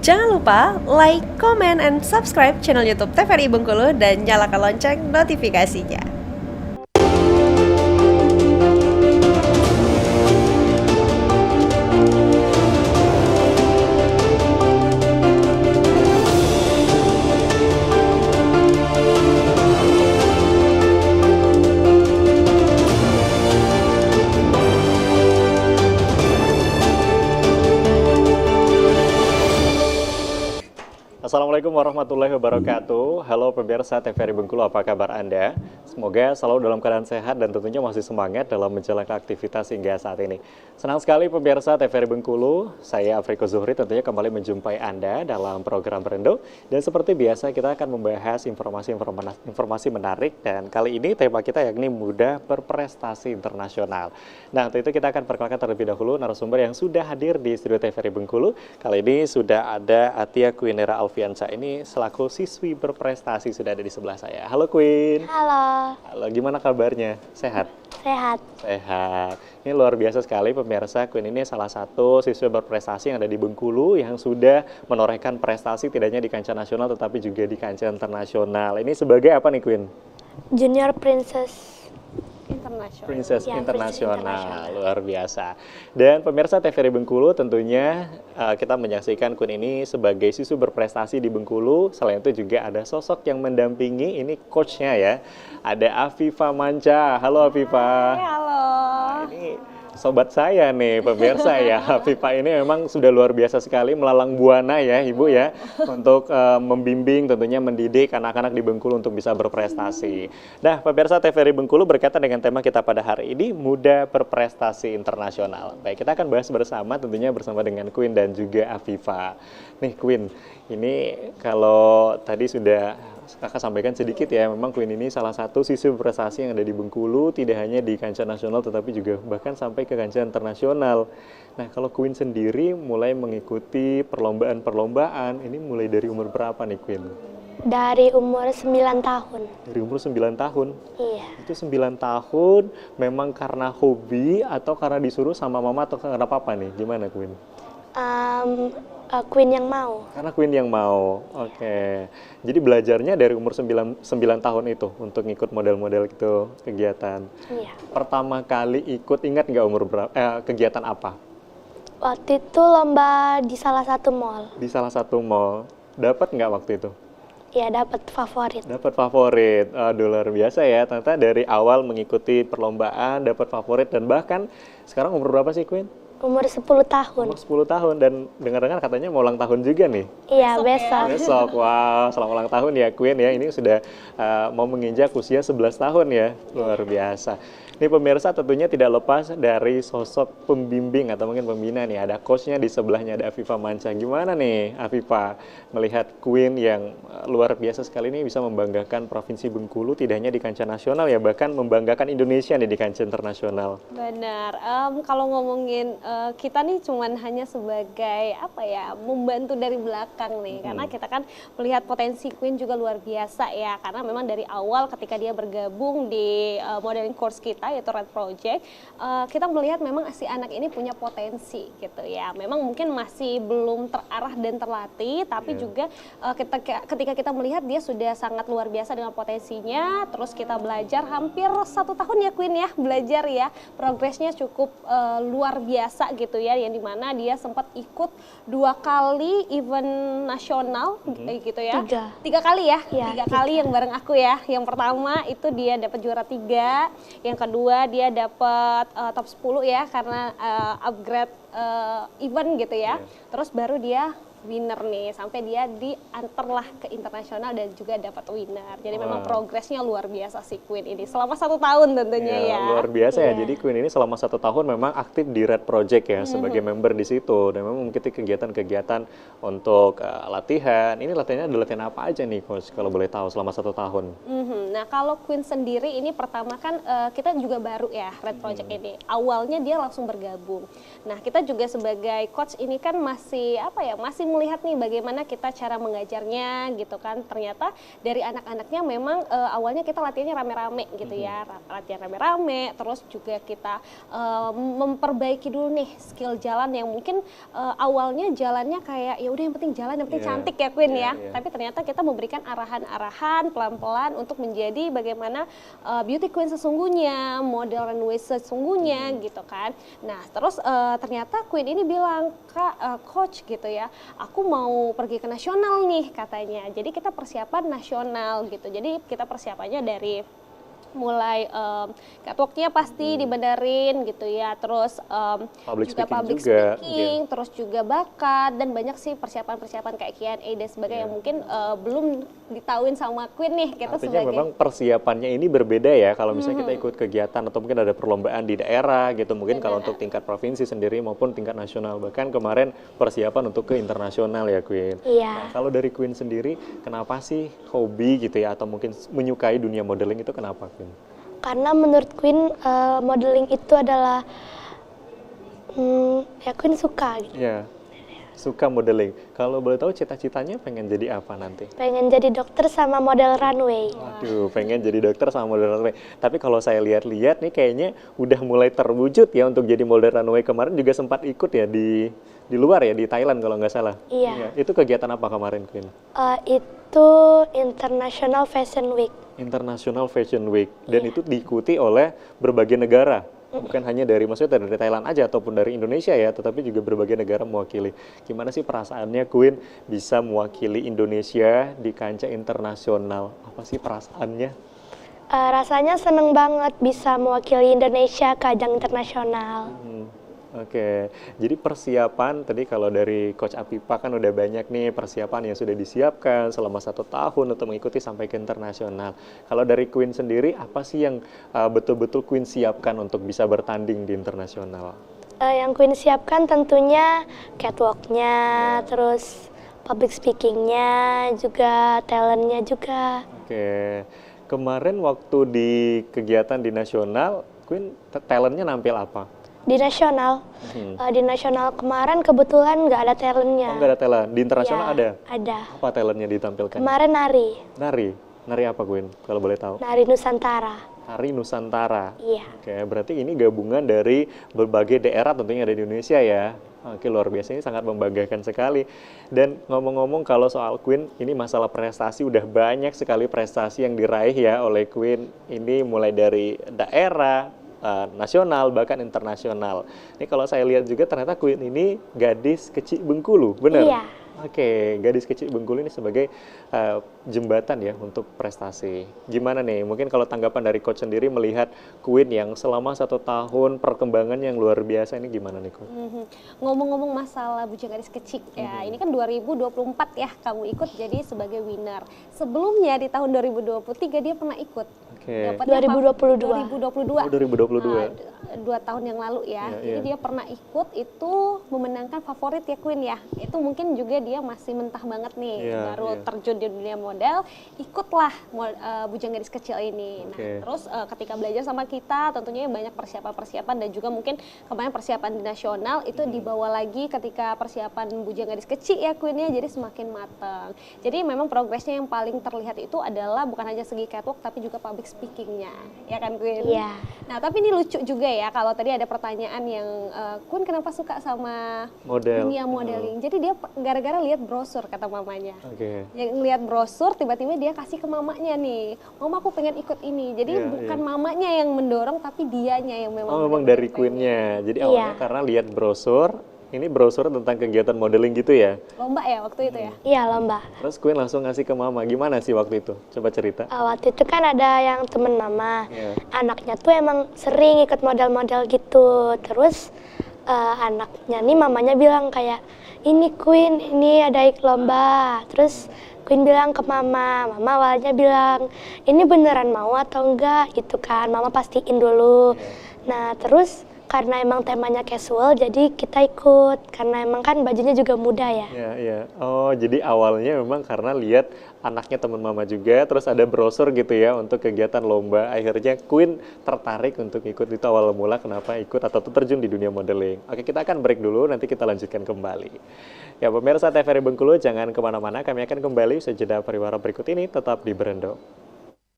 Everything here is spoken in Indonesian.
Jangan lupa like, comment, and subscribe channel YouTube TVRI Bengkulu dan nyalakan lonceng notifikasinya. Assalamualaikum warahmatullahi wabarakatuh. Halo pemirsa TVRI Bengkulu, apa kabar Anda? Semoga selalu dalam keadaan sehat dan tentunya masih semangat dalam menjalankan aktivitas hingga saat ini. Senang sekali pemirsa TVRI Bengkulu, saya Afriko Zuhri tentunya kembali menjumpai Anda dalam program Berendo. Dan seperti biasa kita akan membahas informasi menarik dan kali ini tema kita yakni muda berprestasi internasional. Nah untuk itu kita akan perkenalkan terlebih dahulu narasumber yang sudah hadir di studio TVRI Bengkulu. Kali ini sudah ada Atia Queenera Alfiansa, ini selaku siswi berprestasi sudah ada di sebelah saya. Halo Queen. Halo. Halo, gimana kabarnya? Sehat? Sehat. Sehat. Ini luar biasa sekali pemirsa, Queen ini salah satu siswi berprestasi yang ada di Bengkulu yang sudah menorehkan prestasi tidak hanya di kancah nasional tetapi juga di kancah internasional. Ini sebagai apa nih Queen? Junior Princess Internasional. Princess Ya, Internasional, Internasional. luar biasa. Dan pemirsa TVRI Bengkulu tentunya kita menyaksikan Queen ini sebagai siswi berprestasi di Bengkulu. Selain itu juga ada sosok yang mendampingi, ini coachnya ya. Ada Afifa Manca. Halo Afifa. Halo. Nah, ini sobat saya nih pemirsa ya. Afifa ini memang sudah luar biasa sekali melalang buana ya Ibu ya. Untuk membimbing tentunya mendidik anak-anak di Bengkulu untuk bisa berprestasi. Nah pemirsa TVRI Bengkulu berkaitan dengan tema kita pada hari ini, muda berprestasi internasional. Baik, kita akan bahas bersama tentunya bersama dengan Queen dan juga Afifa. Nih Queen, ini kalau tadi sudah Kakak sampaikan sedikit ya, memang Queen ini salah satu siswi berprestasi yang ada di Bengkulu, tidak hanya di kancah nasional tetapi juga bahkan sampai ke kancah internasional. Nah kalau Queen sendiri mulai mengikuti perlombaan-perlombaan, ini mulai dari umur berapa nih Queen? Dari umur 9 tahun. Dari umur 9 tahun? Iya. Itu 9 tahun memang karena hobi atau karena disuruh sama mama atau karena papa nih? Gimana Queen? Queen yang mau. Karena Queen yang mau, oke. Jadi belajarnya dari umur 9 tahun itu untuk ngikut model-model gitu kegiatan. Iya. Pertama kali ikut, ingat nggak umur berapa? Kegiatan apa? Waktu itu lomba di salah satu mall. Di salah satu mall. Dapat nggak waktu itu? Ya, dapat favorit. Dapat favorit. Aduh luar biasa ya. Ternyata dari awal mengikuti perlombaan, dapat favorit dan bahkan sekarang umur berapa sih Queen? Umur 10 tahun. Umur 10 tahun dan dengar-dengar katanya mau ulang tahun juga nih. Iya, besok. Besok, wow, selamat ulang tahun ya Queen ya. Ini sudah mau menginjak usia 11 tahun ya, luar biasa. Ini pemirsa tentunya tidak lepas dari sosok pembimbing atau mungkin pembina nih. Ada coachnya di sebelahnya, ada Afifa Manca. Gimana nih Afifa melihat Queen yang luar biasa sekali ini bisa membanggakan Provinsi Bengkulu tidak hanya di kancah nasional ya, bahkan membanggakan Indonesia nih di kancah internasional. Benar, kalau ngomongin kita nih cuman hanya sebagai apa ya, membantu dari belakang nih, karena kita kan melihat potensi Queen juga luar biasa ya, karena memang dari awal ketika dia bergabung di modeling course kita yaitu Red Project, kita melihat memang si anak ini punya potensi gitu ya, memang mungkin masih belum terarah dan terlatih, tapi juga ketika kita melihat dia sudah sangat luar biasa dengan potensinya, terus kita belajar hampir 1 tahun ya Queen ya, belajar ya, progresnya cukup luar biasa gitu ya, yang dimana dia sempat ikut 2 kali event nasional gitu ya. 3 kali ya, Ya, 3 kali yang bareng aku ya. Yang pertama itu dia dapat juara 3, yang kedua dia dapat top 10 ya karena upgrade event gitu ya. Terus baru dia winner nih, sampai dia diantarlah ke internasional dan juga dapat winner. Jadi memang progresnya luar biasa si Queen ini selama 1 tahun tentunya ya. Luar biasa ya. Jadi Queen ini selama 1 tahun memang aktif di Red Project ya sebagai member di situ dan memang mengikuti kegiatan-kegiatan untuk latihan. Ini latihannya ada latihan apa aja nih Coach kalau boleh tahu selama 1 tahun? Nah kalau Queen sendiri ini pertama kan kita juga baru ya Red Project ini. Awalnya dia langsung bergabung. Nah kita kita juga sebagai coach ini kan masih apa ya, masih melihat nih bagaimana kita cara mengajarnya gitu kan. Ternyata dari anak-anaknya memang awalnya kita latihannya rame-rame gitu ya, latihan rame-rame, terus juga kita memperbaiki dulu nih skill jalan yang mungkin awalnya jalannya kayak ya udah yang penting jalan, yang penting cantik ya Queen ya. Tapi ternyata kita memberikan arahan-arahan pelan-pelan untuk menjadi bagaimana beauty queen sesungguhnya, model runway sesungguhnya gitu kan. Nah terus ternyata Queen ini bilang, Kak, coach gitu ya, aku mau pergi ke nasional nih katanya. Jadi kita persiapan nasional gitu. Jadi kita persiapannya dari mulai catwalknya pasti dibenerin gitu ya, terus juga public speaking, terus juga bakat, dan banyak sih persiapan-persiapan kayak Q&A dan sebagainya yang mungkin belum ditahuin sama Queen nih kita. Artinya sebagai memang persiapannya ini berbeda ya kalau misalnya kita ikut kegiatan atau mungkin ada perlombaan di daerah gitu, mungkin kalau untuk tingkat provinsi sendiri maupun tingkat nasional, bahkan kemarin persiapan untuk ke internasional ya Queen. Iya. Nah, kalau dari Queen sendiri kenapa sih hobi gitu ya atau mungkin menyukai dunia modeling itu kenapa Queen? Karena menurut Queen modeling itu adalah ya Queen suka gitu. Ya, suka modeling. Kalau boleh tahu cita-citanya pengen jadi apa nanti? Pengen jadi dokter sama model runway. Waduh, pengen jadi dokter sama model runway. Tapi kalau saya lihat-lihat nih kayaknya udah mulai terwujud ya untuk jadi model runway. Kemarin juga sempat ikut ya di luar ya, di Thailand kalau nggak salah. Iya. Itu kegiatan apa kemarin Queen? Itu International Fashion Week. International Fashion Week. Dan itu diikuti oleh berbagai negara. Bukan hanya maksudnya dari Thailand aja ataupun dari Indonesia ya, tetapi juga berbagai negara mewakili. Gimana sih perasaannya Queen bisa mewakili Indonesia di kancah internasional? Apa sih perasaannya? Rasanya seneng banget bisa mewakili Indonesia ke ajang internasional. Oke, jadi persiapan tadi kalau dari Coach Afifa kan udah banyak nih persiapan yang sudah disiapkan selama 1 tahun untuk mengikuti sampai ke internasional. Kalau dari Queen sendiri, apa sih yang betul-betul Queen siapkan untuk bisa bertanding di internasional? Yang Queen siapkan tentunya catwalk-nya, terus public speaking-nya, juga talent-nya juga. Oke, kemarin waktu di kegiatan di nasional, Queen talent-nya nampil apa? Di nasional, di nasional kemarin kebetulan nggak ada talentnya. Oh, nggak ada talent. Di internasional Ya, ada? Ada. Apa talentnya ditampilkan? Kemarin nari. Nari? Nari apa Queen, kalau boleh tahu? Nari Nusantara. Tari Nusantara? Iya. Oke, berarti ini gabungan dari berbagai daerah tentunya ada di Indonesia ya. Oke, luar biasa, ini sangat membanggakan sekali. Dan ngomong-ngomong kalau soal Queen, ini masalah prestasi, udah banyak sekali prestasi yang diraih ya oleh Queen. Ini mulai dari daerah, nasional, bahkan internasional. Ini kalau saya lihat juga ternyata Queen ini gadis kecil Bengkulu, benar? Iya. Oke, gadis kecil Bengkulu ini sebagai jembatan ya untuk prestasi. Gimana nih, mungkin kalau tanggapan dari Coach sendiri melihat Queen yang selama 1 tahun perkembangan yang luar biasa ini gimana nih Coach? Ngomong-ngomong masalah Bujang Gadis Kecil ya, ini kan 2024 ya kamu ikut jadi sebagai winner. Sebelumnya di tahun 2023 dia pernah ikut. Oke. Dapatnya 2022. 2022. Oh, 2022. 2 tahun yang lalu ya. Iya, Jadi iya. dia pernah ikut itu memenangkan favorit ya Queen ya. Itu mungkin juga dia masih mentah banget nih, Iya, baru iya. terjun di dunia model, ikutlah Bujang Gadis Kecil ini. Oke. Nah, terus ketika belajar sama kita tentunya banyak persiapan-persiapan dan juga mungkin kemarin persiapan di nasional itu dibawa lagi ketika persiapan Bujang Gadis Kecil ya Queen ya, jadi semakin matang. Jadi memang progresnya yang paling terlihat itu adalah bukan hanya segi catwalk tapi juga public speakingnya, ya kan Queen? Iya. Nah tapi ini lucu juga ya kalau tadi ada pertanyaan yang Queen kenapa suka sama Model. dunia modeling? Jadi dia gara-gara lihat brosur kata mamanya. Oke. Yang ngeliat brosur tiba-tiba dia kasih ke mamanya nih, mama aku pengen ikut ini. Jadi Iya, bukan iya. mamanya yang mendorong tapi dianya yang memang. Oh, memang dari Queen-nya. Jadi awalnya Iya. karena lihat brosur, ini brosur tentang kegiatan modeling gitu ya. Lomba ya waktu itu ya. Iya, lomba. Terus Queen langsung ngasih ke mama. Gimana sih waktu itu? Coba cerita. Waktu itu kan ada yang temen mama, Iya. anaknya tuh emang sering ikut model-model gitu. Terus anaknya nih mamanya bilang kayak, ini Queen, ini ada lomba. Terus Queen bilang ke mama awalnya bilang, ini beneran mau atau enggak gitu kan, mama pastiin dulu. Nah terus karena emang temanya casual, jadi kita ikut. Karena emang kan bajunya juga mudah ya. Iya, iya. Oh, jadi awalnya memang karena lihat anaknya teman mama juga, terus ada brosur gitu ya untuk kegiatan lomba. Akhirnya Queen tertarik untuk ikut. Itu awal mula kenapa ikut atau terjun di dunia modeling. Oke, kita akan break dulu, nanti kita lanjutkan kembali. Ya, pemirsa TVRI Bengkulu, jangan kemana-mana. Kami akan kembali sejedah pariwara berikut ini, tetap di Berendo.